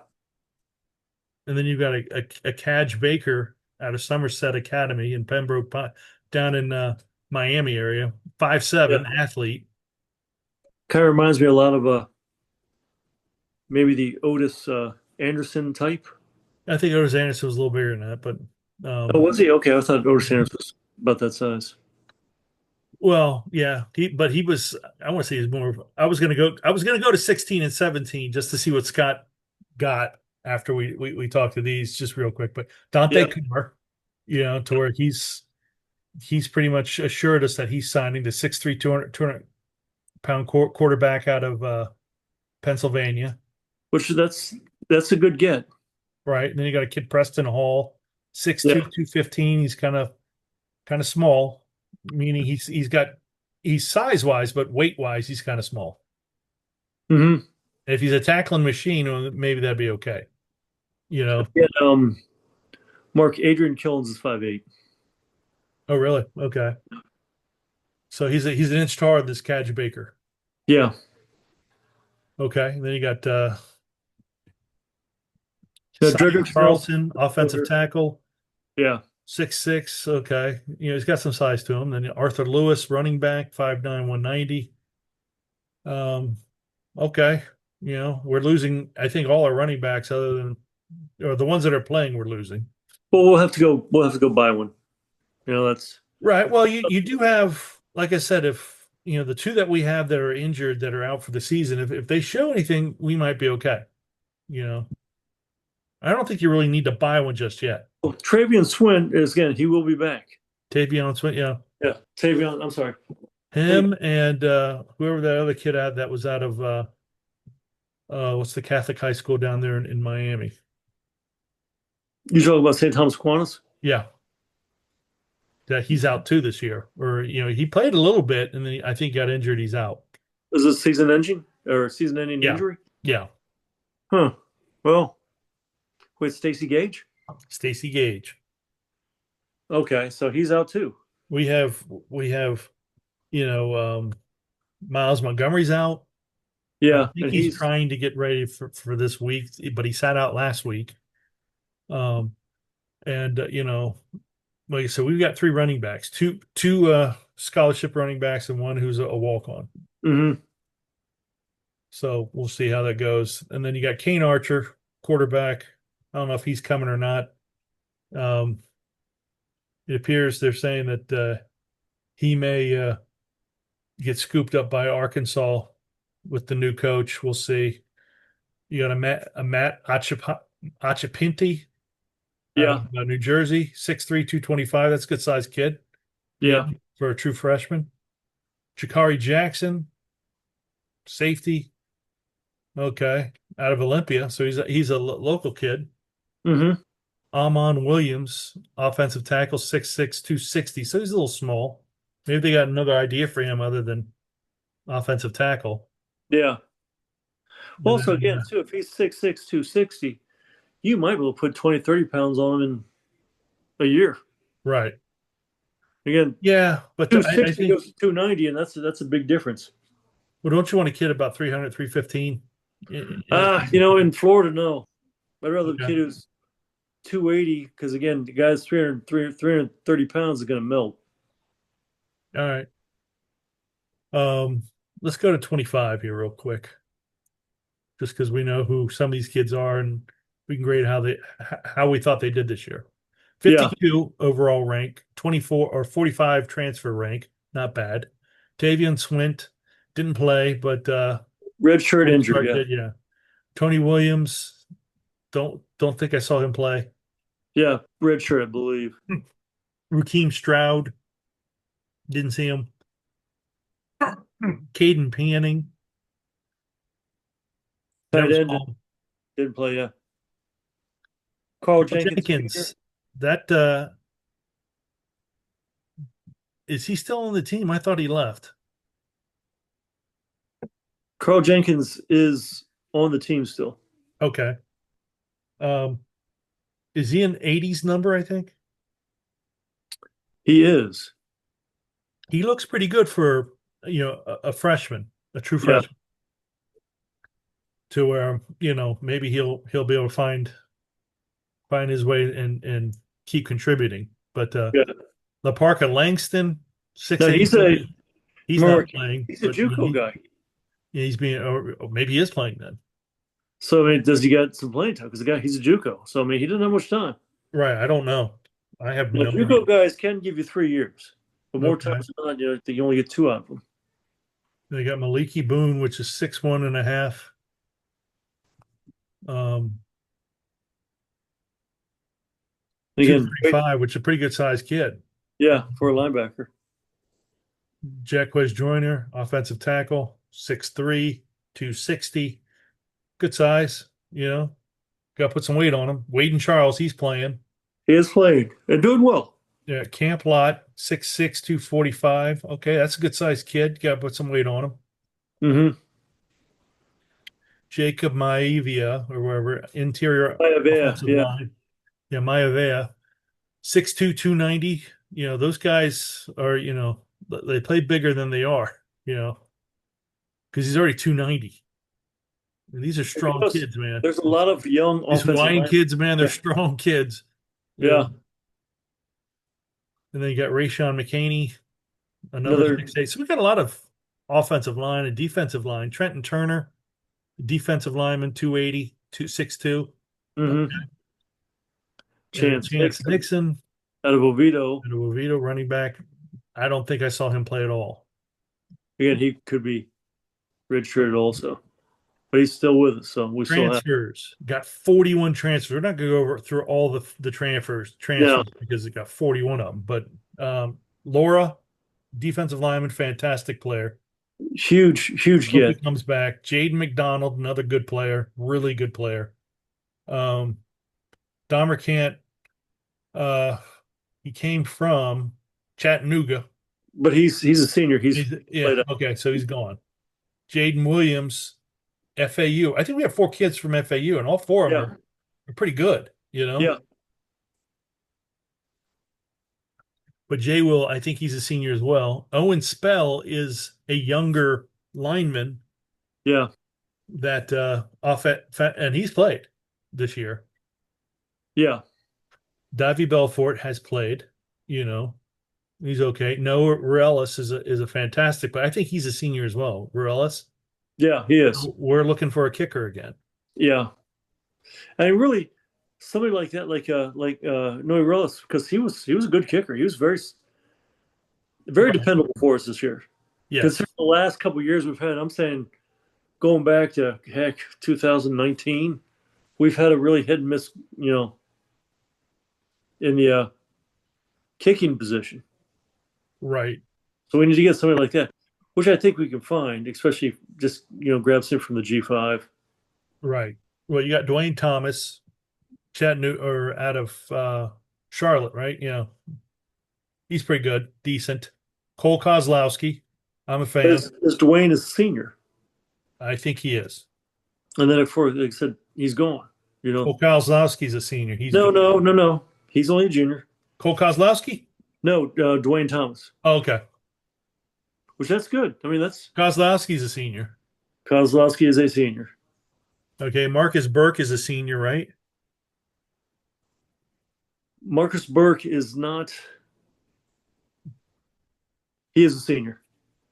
And then you've got a Cadge Baker out of Somerset Academy in Pembroke, down in Miami area, 5'7" yeah. athlete. Kind of reminds me a lot of maybe the Otis Anderson type. I think Otis Anderson was a little bigger than that, but Oh, um, was he? Okay, I thought Otis Anderson was about that size. well, yeah, but he was. I want to say he's more. I was gonna go to 16 and 17 just to see what Scott got. after we talk to these just real quick. But Dante Yeah. Kumar, to where he's pretty much assured us that he's signing the 6'3", 200 pound quarterback out of Pennsylvania, Which that's a good get. right? And then you got a kid Preston Hall, 6'2", Yeah. 215. He's kind of small, meaning he's size wise, but weight wise, he's kind of small. Mm-hmm. If he's a tackling machine, well, maybe that'd be okay. You know? Yeah. Mark Adrian Killens is 5'8". Oh, really? Okay. So he's an inch taller than this Cadge Baker. Yeah. Okay. And then you got Simon Dredrick Snell's Carlson, offensive over. tackle, Yeah. 6'6". Okay. He's got some size to him. Then Arthur Lewis, running back, 5'9", 190. Okay. We're losing, I think, all our running backs other than, or the ones that are playing, we're losing. Well, we'll have to go. We'll have to go buy one. That's Right. Well, you do have, like I said, if the two that we have that are injured that are out for the season, if they show anything, we might be okay. You know, I don't think you really need to buy one just yet. Travion Swin is again. He will be back. Tavion Swint, Yeah. Tavion. I'm sorry. him and whoever that other kid had that was out of what's the Catholic high school down there in Miami? You talking about St. Thomas Aquinas? Yeah, that he's out too this year, or he played a little bit and then I think he got injured. He's out. Is this season-ending Yeah, injury? yeah. Huh. Well, with Stacy Gage. Stacy Gage. Okay, so he's out too. We have you know, Miles Montgomery's out. I Yeah, think and he's he's. trying to get ready for this week, but he sat out last week. Um, and like I said, we've got three running backs, two scholarship running backs, and one who's a walk on. Mm-hmm. So we'll see how that goes. And then you got Kane Archer, quarterback. I don't know if he's coming or not. Um, it appears they're saying that he may get scooped up by Arkansas with the new coach. We'll see. You got a Matt Achapinti out of Yeah, New Jersey, 6'3", 225. That's a good sized kid, yeah. for a true freshman. Jakari Jackson, safety. Okay, out of Olympia, so he's a local kid. Mm-hmm. Amon Williams, offensive tackle, 6'6", 260. So he's a little small. Maybe they got another idea for him other than offensive tackle. Yeah. And Also, then, again, too, if he's 6'6", 260, you might be able to put 20, 30 pounds on him in a year. right. Again, Yeah, but I 260 think, goes to 290, and that's a big difference. well, don't you want a kid about 300, 315? In Florida, no. I'd rather have a Okay. kid who's 280 because again, the guy's 330 pounds is going to melt. All right. Let's go to 25 here real quick, just because we know who some of these kids are and we can grade how we thought they did this year. Yeah. 52 overall rank, 24 or 45 transfer rank, not bad. Tavian Swint didn't play, but Red shirt injury. Start Yeah. did, yeah. Tony Williams, don't think I saw him play. Yeah. Red shirt, I believe. Rakeem Stroud, didn't see him. Caden Panning, that Tight was end all. didn't play. Yeah. Carl Jenkins Jr. Jenkins, that is he still on the team? I thought he left. Carl Jenkins is on the team still. Okay. Um, is he an 80s number, I think? He is. He looks pretty good for a freshman, a true Yeah. freshman, to where maybe he'll be able to find his way and keep contributing. But Yeah. LaParca Langston, No, 6'8", he's more, not playing, he's a but JUCO guy. he's being, or maybe he is playing then. So I mean, does he get some playing time? Because the guy, he's a JUCO. So I mean, he doesn't have much time. Right. I don't know. I have Now, no idea. JUCO guys can give you 3 years, but more Okay. times than not, you only get two out of them. They got Maliki Boone, which is 6'1 and a half. And again, great, 235, which is a pretty good sized kid. yeah, for a linebacker. Jacquez Joyner, offensive tackle, 6'3", 260. Good size, Got to put some weight on him. Wade and Charles, he's playing. He is playing and doing well. Yeah, Camp Lot, 6'6", 245. Okay, that's a good sized kid. Got to put some weight on him. Mm-hmm. Jacob Maivia, or wherever, interior Yeah, offensive yeah. line. Yeah, Maivia, 6'2", 290. Those guys are, they play bigger than they are, you know, because he's already 290. And these are strong Because kids, man. there's a lot of young These offensive Hawaiian line. kids, man, they're Yeah, strong kids. You yeah. know. And then you got Rayshon McCaney, another Another 6'8". So we got a lot of offensive line and defensive line. Trenton Turner, defensive lineman, 280, 262. mm-hmm. And Chance Chance Nixon Nixon, out of Oviedo. and Oviedo, running back. I don't think I saw him play at all. Again, he could be redshirted also, but he's still with us, so we still have. Transfers, got 41 transfers. We're not going to go over through all the Yeah, transfers because it got 41 of them. But Laura, defensive lineman, fantastic player. huge Hope he get. comes back. Jaden McDonald, another good player, really good player. Um, Domercant, uh, he came from Chattanooga. But he's a senior. He's Yeah, played up. okay, so he's gone. Jaden Williams, FAU. I think we have 4 kids from FAU, and all four of them Yeah, are pretty good. yeah, But Jay Will, I think he's a senior as well. Owen Spell is a younger lineman yeah, that and he's played this year. yeah, Davy Belfort has played, you know. He's okay. Noah Ruelas is a fantastic, but I think he's a senior as well. Ruelas. yeah. He is. We're looking for a kicker again. Yeah, and really, somebody like that, like Noe Relis, because he was a good kicker. He was very Right. dependable for us this year. Yes. Considering the last couple of years we've had, I'm saying going back to heck 2019, we've had a really hit and miss, in the kicking position. Right. So we need to get somebody like that, which I think we can find, especially if just grab some from the G5. Right. Well, you got Dwayne Thomas, Chattanooga, or out of Charlotte, right? He's pretty good, decent. Cole Kozlowski, I'm a fan. As Dwayne is senior, I think he is. and then like I said, he's gone. Cole Kozlowski's a senior. He's No, good. no, no, no. He's only a junior. Cole Kozlowski? No, Dwayne Thomas, Oh, okay. which that's good. I mean, that's Kozlowski's a senior. Kozlowski is a senior. Okay. Marcus Burke is a senior, right? Marcus Burke is not. He is a senior.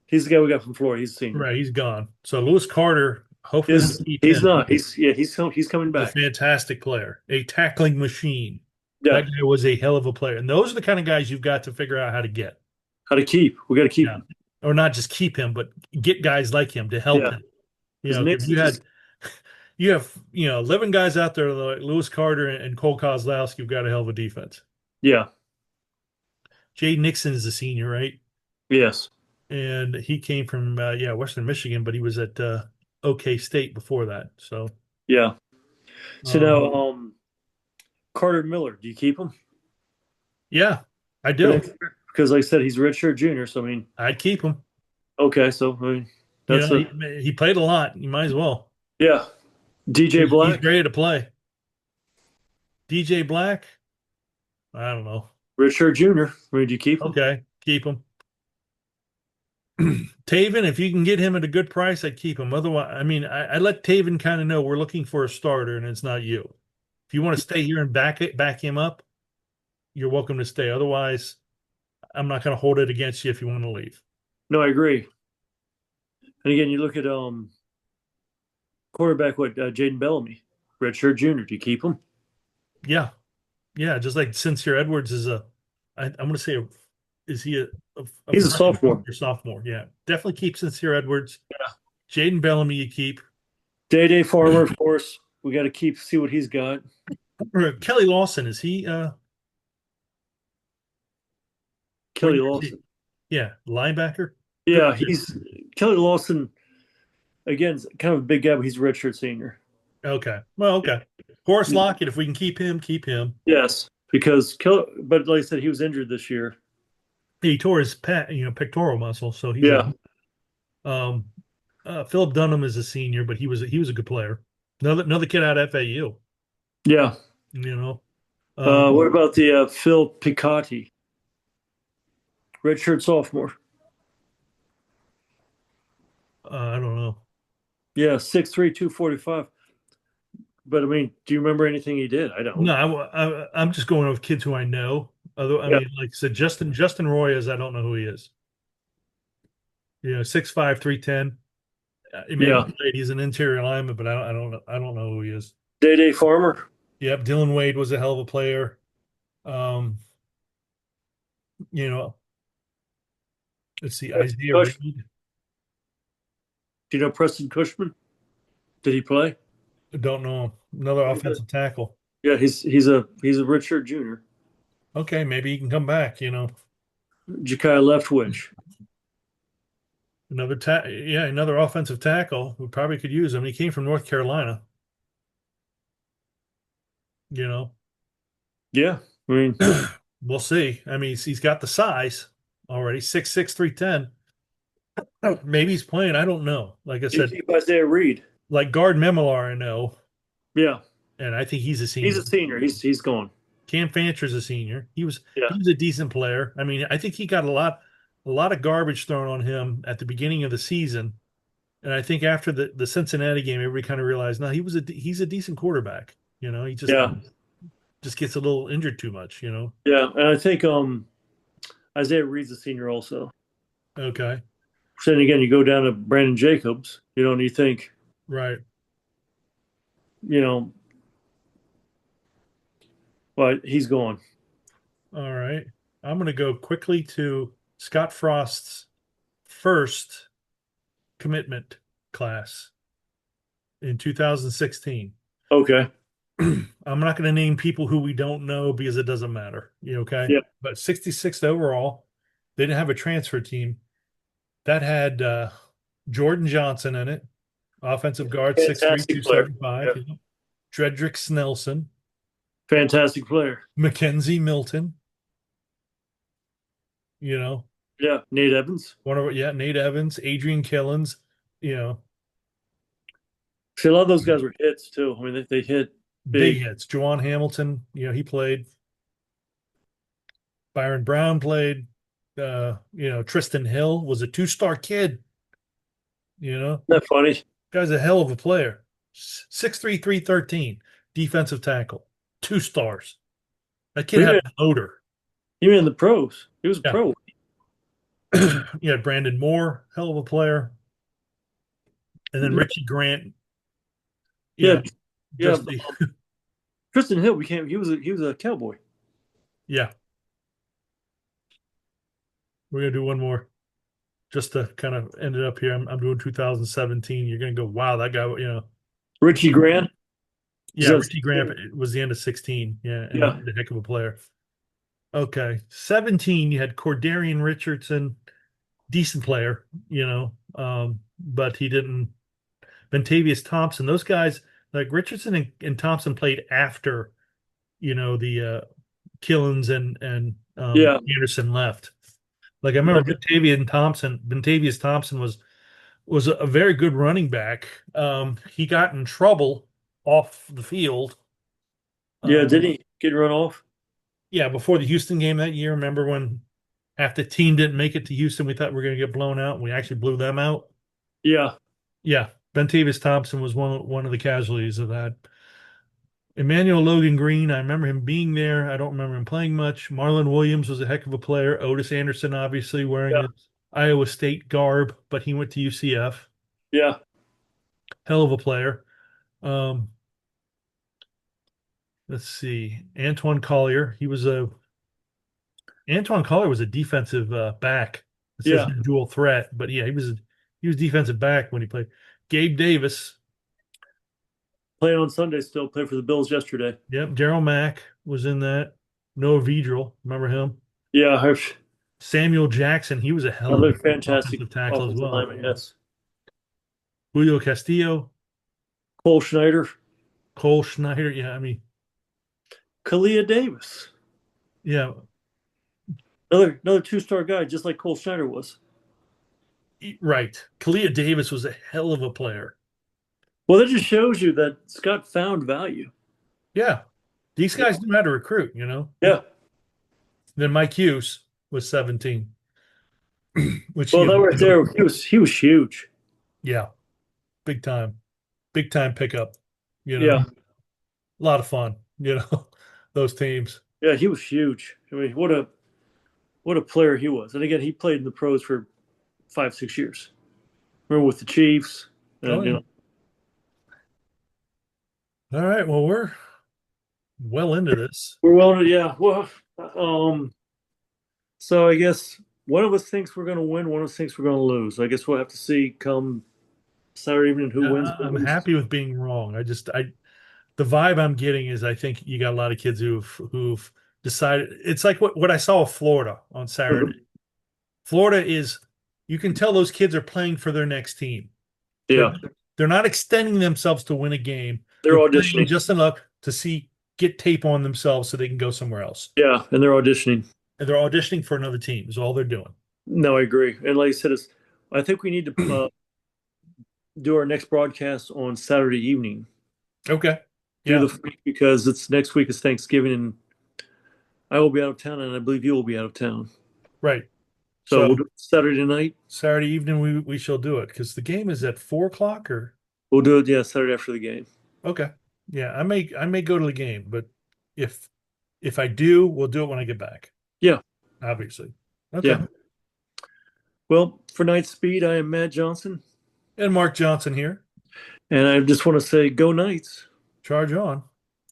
He's the guy we got from Florida. He's a senior. Right. He's gone. So Lewis Carter, hopefully Is they'll keep he's him. not. He's coming He's a back. fantastic player, a tackling machine. Yeah. That guy was a hell of a player. And those are the kind of guys you've got to figure out how to get. How to keep? We got to keep Yeah. him. Or not just keep him, but get guys like him to help Yeah. him. His 'Cause name's just 11 guys out there like Lewis Carter and Cole Kozlowski. You've got a hell of a defense. yeah. Jay Nixon is a senior, right? Yes. And he came from Western Michigan, but he was at OK State before that. So Yeah. So um, now, Carter Miller, do you keep him? yeah, I do. Because like I said, he's a redshirt junior. So I mean, I'd keep him. okay. So I mean, that's He played a lot. You might as well. yeah. DJ He's Black, ready to play. DJ Black, I don't know. redshirt junior. I mean, do you keep him? Okay, keep him. Taven, if you can get him at a good price, I'd keep him. Otherwise, I mean, I let Taven kind of know we're looking for a starter, and it's not you. If you want to stay here and back him up, you're welcome to stay. Otherwise, I'm not going to hold it against you if you want to leave. No, I agree. And again, you look at quarterback, Jaden Bellamy, redshirt junior. Do you keep him? Yeah, yeah. Just like Sincere Edwards is I'm going to say, is he a He's a sophomore. Or sophomore? Yeah, definitely keep Sincere Edwards. Yeah, Jaden Bellamy, you keep. Day Farmer, of course. We got to see what he's got. Kelly Lawson, is he? What Kelly year is he? Lawson. Yeah, linebacker. Good. Yeah, he's Kelly Lawson again. Kind of a big guy, but he's a redshirt senior. Okay. Well, okay. Horace Lockett, if we can keep him, keep him. Yes, because Kelly, but like I said, he was injured this year. He tore his pectoral muscle, so he's out. Yeah, Um, Philip Dunham is a senior, but he was a good player. Another kid out of FAU. yeah. You know, um, What about the Phil Picotti, redshirt sophomore? I don't know. Yeah, 6'3", 245. But I mean, do you remember anything he did? I don't. No, I'm just going with kids who I know. Although, I Yeah, mean, like I said, Justin Roy is. I don't know who he is. 6'5", 310. He maybe yeah. played. He's an interior lineman, but I don't know who he is. Day Day Farmer. Yep, Dylan Wade was a hell of a player. Um, you know, let's see, Isaiah Cush. Reed. Do you know Preston Cushman? Did he play? Don't know. Another offensive tackle. Yeah, he's a redshirt junior. Okay, maybe he can come back. Jakai Leftwich. Another offensive tackle. We probably could use him. He came from North Carolina. You know, Yeah, I mean, we'll see. I mean, he's got the size already, 6'6", 310. Maybe he's playing. I don't know. Like I you said, keep Isaiah Reed. like guard Memolar, I know, Yeah, and I think he's a he's senior. a senior. He's gone. Cam Fancher's a senior. He was Yeah, he was a decent player. I mean, I think he got a lot of garbage thrown on him at the beginning of the season, and I think after the Cincinnati game, everybody kind of realized, no, he's a decent quarterback. He just yeah, gets a little injured too much. yeah. And I think Isaiah Reed's a senior also. Okay, Then again, you go down to Brandon Jacobs, and you think, right. you know, well, he's gone. All right. I'm going to go quickly to Scott Frost's first commitment class in 2016. Okay. I'm not going to name people who we don't know because it doesn't matter. Okay. Yeah. But 66th overall, they didn't have a transfer team. That had Jordan Johnson in it, offensive guard, 6'3", Fantastic player. 275. Yeah. Dredrick Snelson, Fantastic player. Mackenzie Milton, you know, Yeah. Nate Evans. Nate Evans, Adrian Killens, you know, See, a lot of those guys were hits too. I mean, they hit big big. hits. Juwan Hamilton, he played. Byron Brown played. Tristan Hill was a two-star kid. You know, Isn't that funny? guy's a hell of a player. 6'3", 313, defensive tackle, 2 stars. That kid had Even, an odor. even in the pros, he was a Yeah. pro. You had Brandon Moore, hell of a player. And then Richie Grant, you Yeah. know, Yeah. just the, Tristan Hill became he was a cowboy. yeah. We're going to do one more just to kind of end it up here. I'm doing 2017. You're going to go, wow, that guy. Richie Grant. Yeah, Richie Grant was the end of 16. Yeah, and Yeah. he's a heck of a player. Okay. 17, you had Cordarian Richardson, decent player, but he didn't. Ventavious Thompson, those guys, like Richardson and Thompson played after, the Killens and Yeah. Anderson left. Like I remember Ventavious Thompson was a very good running back. He got in trouble off the field. Yeah. Um, Did he get run off? yeah, before the Houston game that year. Remember when half the team didn't make it to Houston? We thought we were going to get blown out, and we actually blew them out. Yeah. Yeah, Ventavious Thompson was one of the casualties of that. Emmanuel Logan Green, I remember him being there. I don't remember him playing much. Marlon Williams was a heck of a player. Otis Anderson, obviously, wearing Yeah. his Iowa State garb, but he went to UCF. Yeah. Hell of a player. Um, let's see. Antoine Collier was a defensive back. It says Yeah. dual threat, but yeah, he was defensive back when he played. Gabe Davis, Playing on Sunday still. Played for the Bills yesterday. yep. Daryl Mack was in that. Noah Vedral, remember him? Yeah. Samuel Jackson, he was a hell of Another an fantastic offensive tackle as offensive well. lineman. Yes. Julio Castillo, Cole Schneider, Cole Schneider. Yeah, I mean, Kalia Davis, yeah, another two-star guy, just like Cole Schneider was. right. Kalia Davis was a hell of a player. Well, that just shows you that Scott found value. Yeah, these Yeah. guys knew how to recruit, you know. Yeah. Then Mike Hughes was 17, which Well, that right there, he was huge. yeah, big time, big time pickup. You know, Yeah. a lot of fun. You know, those teams. Yeah, he was huge. I mean, what a player he was. And again, he played in the pros for 5, 6 years. Remember with the Chiefs, Oh and yeah. All right. Well, we're well into this. we're well. Yeah. Well, um. So I guess one of us thinks we're going to win. One of us thinks we're going to lose. I guess we'll have to see come Saturday evening who wins, who I'm loses. happy with being wrong. The vibe I'm getting is I think you got a lot of kids who've decided. It's like what I saw with Florida on Saturday. Mhm. Florida is, you can tell those kids are playing for their next team. They're Yeah, they're not extending themselves to win a game. they're They're playing auditioning. just enough to get tape on themselves so they can go somewhere else. Yeah, and they're auditioning. And they're auditioning for another team is all they're doing. No, I agree. And like I said, I think we need to do our next broadcast on Saturday evening Okay. through Yeah. the week because it's next week is Thanksgiving and I will be out of town and I believe you will be out of town. Right. So So we'll do it Saturday night. Saturday evening we shall do it because the game is at 4 o'clock or We'll do it, yeah, Saturday after the game. okay. Yeah, I may go to the game, but if if I do, we'll do it when I get back, Yeah, obviously. Okay. yeah. Well, for Knightspeed, I am Matt Johnson, And Mark Johnson here. and I just want to say, go Knights. Charge on.